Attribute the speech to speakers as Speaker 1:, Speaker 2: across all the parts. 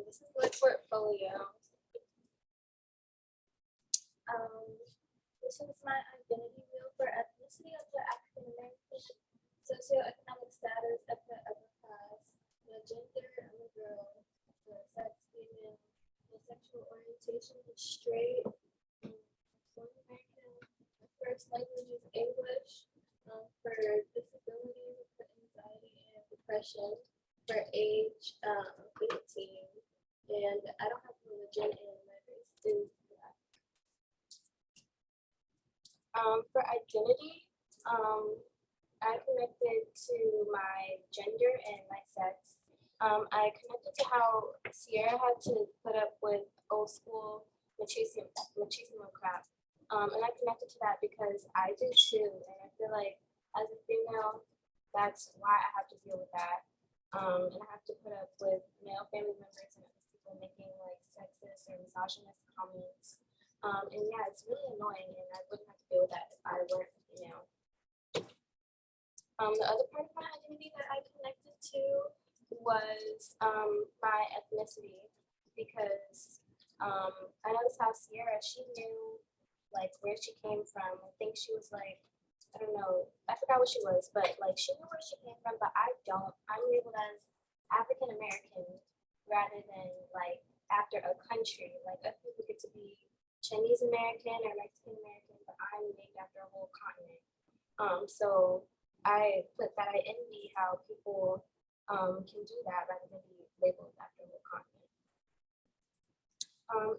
Speaker 1: This is my portfolio. Um, this is my identity wheel for ethnicity of the African American, socioeconomic status of the upper class, the gender, I'm a girl, the sex, female, the sexual orientation is straight, Black American, the first language is English, for disability, for anxiety and depression, for age, 18, and I don't have religion and my race is Black. For identity, I connected to my gender and my sex. I connected to how Sierra had to put up with old school machismo crap. And I connected to that because I do too. And I feel like as a female, that's why I have to deal with that. And I have to put up with male family members and other people making like sexist or misogynist comments. And yeah, it's really annoying, and I wouldn't have to deal with that if I weren't a female. The other part of my identity that I connected to was my ethnicity, because I noticed how Sierra, she knew like where she came from. I think she was like, I don't know, I forgot what she was, but like she knew where she came from, but I don't. I'm labeled as African American rather than like after a country. Like other people get to be Chinese American or Mexican American, but I'm named after a whole continent. So I put that I envy how people can do that rather than be labeled after a whole continent.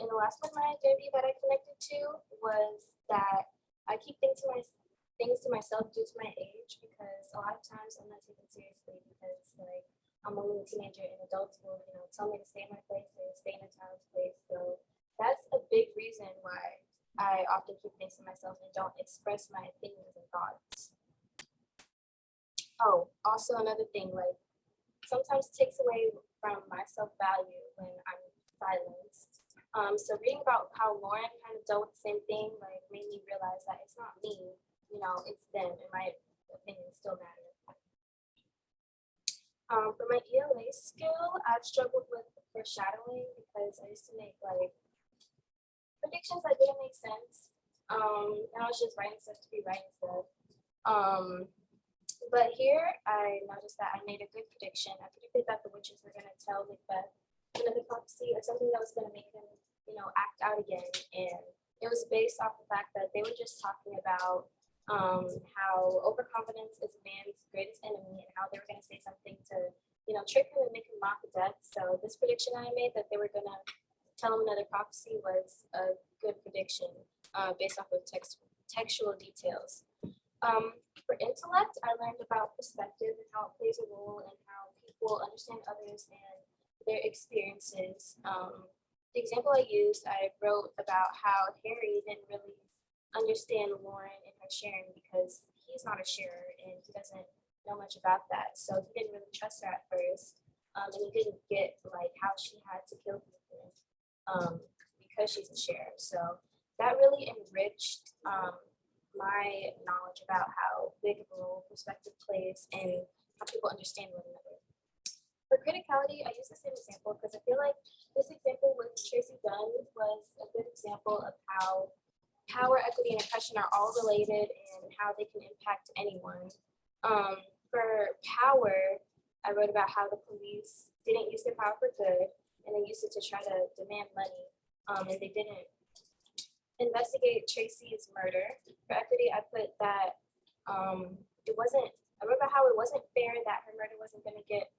Speaker 1: And the last one, my identity that I connected to was that I keep things to myself due to my age, because a lot of times I'm not taken seriously because like I'm only a teenager and adults will, tell me to stay in my place or stay in a child's place. So that's a big reason why I often keep things to myself and don't express my opinions and thoughts. Oh, also another thing, like sometimes it takes away from my self-value when I'm silenced. So reading about how Lauren kind of dealt with the same thing, like made me realize that it's not me, it's them, and my opinions still matter. For my ELA skill, I've struggled with foreshadowing because I used to make like predictions that didn't make sense. And I was just writing stuff to be writing stuff. But here I noticed that I made a good prediction. I predicted that the witches were gonna tell Macbeth another prophecy or something that was gonna make him, act out again. And it was based off the fact that they were just talking about how overconfidence is man's greatest enemy and how they were gonna say something to, trick him and make him mock death. So this prediction I made that they were gonna tell him another prophecy was a good prediction based off of textual details. For intellect, I learned about perspective and how it plays a role in how people understand others and their experiences. The example I used, I wrote about how Harry didn't really understand Lauren and her sharing because he's not a sharer and he doesn't know much about that. So he didn't really trust her at first. And he didn't get like how she had to kill people because she's a sharer. So that really enriched my knowledge about how big of a role perspective plays and how people understand one another. For criticality, I use the same example because I feel like this example with Tracy Dunn was a good example of how power, equity, and oppression are all related and how they can impact anyone. For power, I wrote about how the police didn't use their power for good and they used it to try to demand money, and they didn't investigate Tracy's murder. For equity, I put that it wasn't, I wrote about how it wasn't fair that her murder wasn't going to get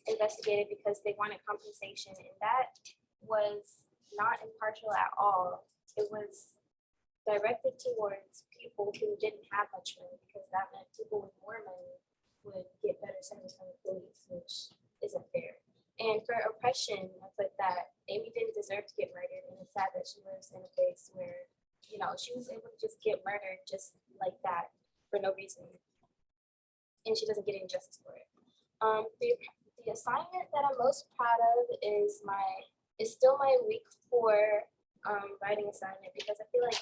Speaker 1: investigated because they wanted compensation, and that was not impartial at all. It was directed towards people who didn't have much money because that meant people with more money would get better service from the police, which isn't fair. And for oppression, I put that Amy didn't deserve to get murdered, and it's sad that she lives in a place where, she was able to just get murdered just like that for no reason, and she doesn't get any justice for it. The assignment that I'm most proud of is still my week 4 writing assignment, because I feel like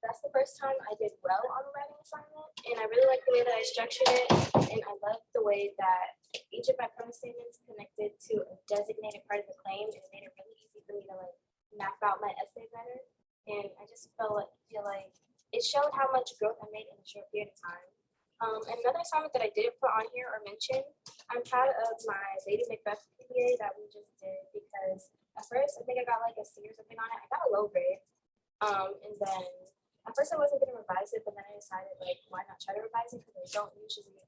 Speaker 1: that's the first time I did well on a writing assignment, and I really like the way that I structured it, and I love the way that each of my premise statements connected to a designated part of the claim, and it made it really easy for me to like map out my essay better. And I just feel like it showed how much growth I made in a short period of time. Another assignment that I didn't put on here or mention, I'm proud of my Lady Macbeth PPA that we just did, because at first I think I got like a C or something on it. I got a low grade. And then at first I wasn't gonna revise it, but then I decided like why not try to revise it, because I don't usually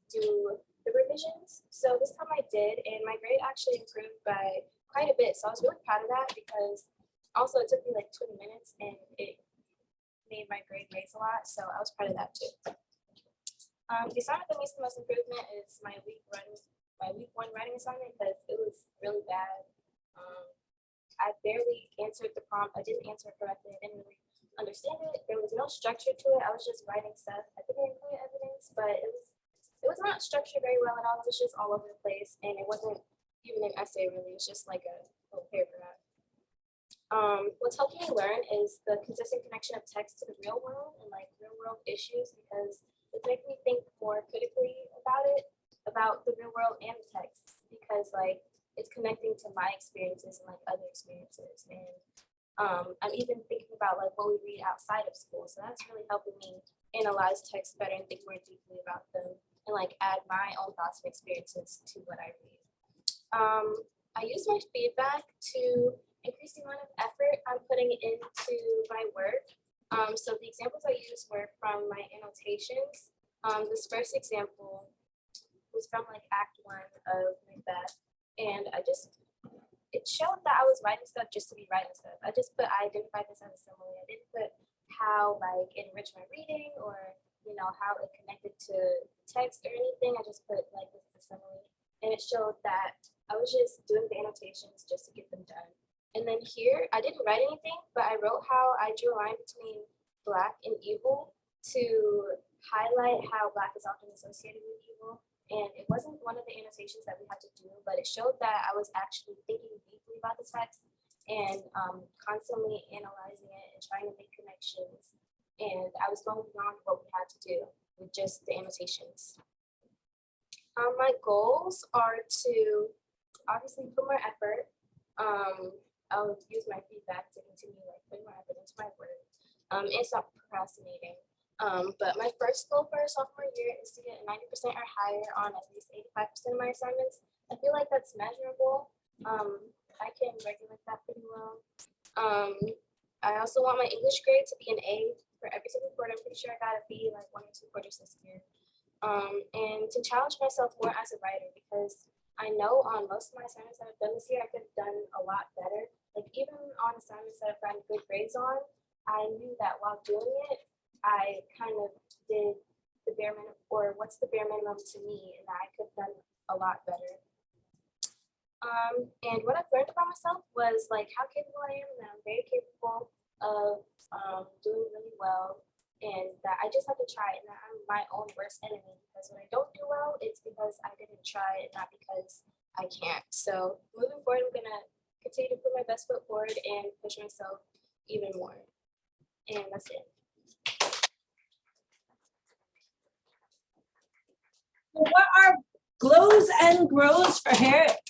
Speaker 1: do the revisions. So this time I did, and my grade actually improved by quite a bit. So I was really proud of that, because also it took me like 20 minutes and it made my grade raise a lot. So I was proud of that too. The assignment that needs the most improvement is my week one writing assignment, because it was really bad. I barely answered the prompt. I didn't answer it correctly. I didn't really understand it. There was no structure to it. I was just writing stuff. I didn't include evidence, but it was not structured very well at all. It was just all over the place, and it wasn't even an essay really. It was just like a little paragraph. What's helping me learn is the consistent connection of text to the real world and like real world issues, because it's making me think more critically about it, about the real world and the text, because like it's connecting to my experiences and like other experiences. And I'm even thinking about like what we read outside of school. So that's really helping me analyze text better and think more deeply about them, and like add my own thoughts and experiences to what I read. I use my feedback to increase the amount of effort I'm putting into my work. So the examples I used were from my annotations. This first example was from like Act 1 of Macbeth, and it showed that I was writing stuff just to be writing stuff. I just put, I identified this as a simile. I didn't put how like it enriched my reading, or how it connected to text or anything. I just put like this is a simile, and it showed that I was just doing the annotations just to get them done. And then here, I didn't write anything, but I wrote how I drew a line between Black and evil to highlight how Black is often associated with evil. And it wasn't one of the annotations that we had to do, but it showed that I was actually thinking deeply about the text and constantly analyzing it and trying to make connections. And I was going beyond what we had to do with just the annotations. My goals are to obviously put more effort. I'll use my feedback to continue like putting more effort into my work, and stop procrastinating. But my first goal for sophomore year is to get a 90% or higher on at least 85% of my assignments. I feel like that's measurable. I can regulate that pretty well. I also want my English grade to be an A for every single quarter. I'm pretty sure I got a B like 1 or 2 quarters this year. And to challenge myself more as a writer, because I know on most of my assignments that I've done this year, I could have done a lot better. Like even on assignments that I've gotten good grades on, I knew that while doing it, I kind of did the bare minimum, or what's the bare minimum to me, and I could have done a lot better. And what I've learned about myself was like how capable I am, and that I'm very capable of doing really well, and that I just have to try, and that I'm my own worst enemy, because when I don't do well, it's because I didn't try and not because I can't. So moving forward, I'm gonna continue to put my best foot forward and push myself even more. And that's it.
Speaker 2: What are glows and grows for Harriet?